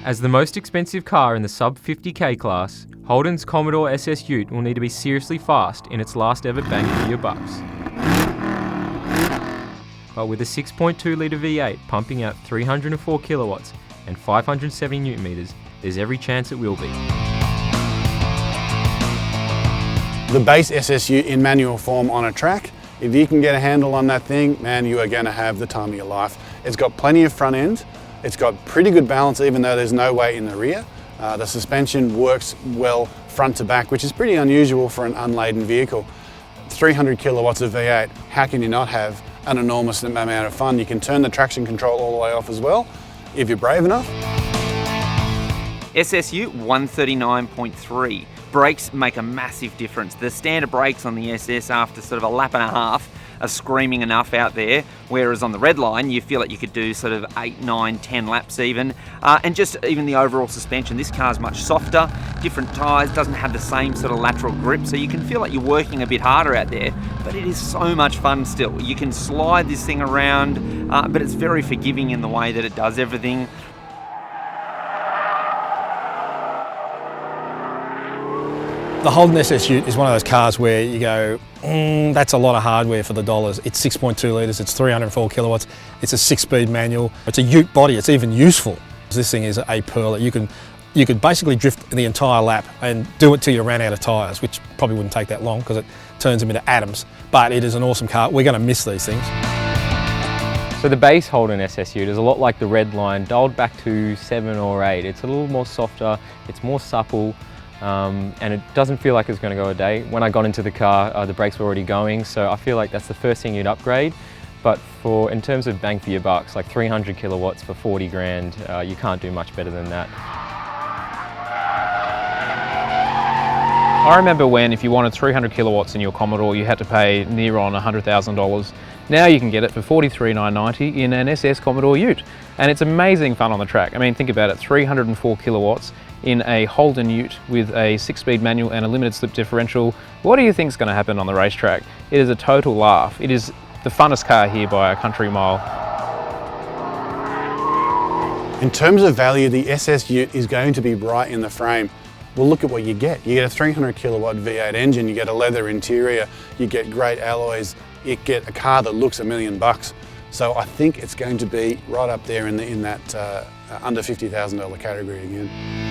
As the most expensive car in the sub 50k class, Holden's Commodore SS Ute will need to be seriously fast in its last ever bang for your bucks. But with a 6.2 litre V8 pumping out 304 kilowatts and 570 newton meters, there's every chance it will be. The base SS Ute in manual form on a track, if you can get a handle on that thing, man, you are going to have the time of your life. It's got plenty of front end, it's got pretty good balance even though there's no weight in the rear. The suspension works well front to back, which is pretty unusual for an unladen vehicle. 300 kilowatts of V8, how can you not have an enormous amount of fun? You can turn the traction control all the way off as well, if you're brave enough. SS Ute 139.3. Brakes make a massive difference. The standard brakes on the SS after sort of a lap and a half are screaming enough out there, whereas on the red line you feel like you could do sort of 8, 9, 10 laps even. And just even the overall suspension, this car's much softer, different tyres, doesn't have the same sort of lateral grip, so you can feel like you're working a bit harder out there, but it is so much fun still. You can slide this thing around, but it's very forgiving in the way that it does everything. The Holden SS Ute is one of those cars where you go, that's a lot of hardware for the dollars. It's 6.2 litres, it's 304 kilowatts, it's a 6-speed manual. It's a Ute body, it's even useful. This thing is a pearler. You could basically drift the entire lap and do it till you ran out of tyres, which probably wouldn't take that long because it turns them into atoms. But it is an awesome car. We're going to miss these things. So the base Holden SS Ute is a lot like the red line, dialed back to 7 or 8. It's a little more softer, it's more supple, and it doesn't feel like it's going to go a day. When I got into the car, the brakes were already going, so I feel like that's the first thing you'd upgrade. But in terms of bang for your bucks, like 300 kilowatts for 40 grand, you can't do much better than that. I remember when, if you wanted 300 kilowatts in your Commodore, you had to pay near on $100,000. Now you can get it for $43,990 in an SS Commodore Ute. And it's amazing fun on the track. I mean, think about it, 304 kilowatts in a Holden Ute with a 6-speed manual and a limited slip differential. What do you think is going to happen on the racetrack? It is a total laugh. It is the funnest car here by a country mile. In terms of value, the SS Ute is going to be right in the frame. Well, look at what you get. You get a 300 kilowatt V8 engine, you get a leather interior, you get great alloys, you get a car that looks $1 million. So I think it's going to be right up there in that under $50,000 category again.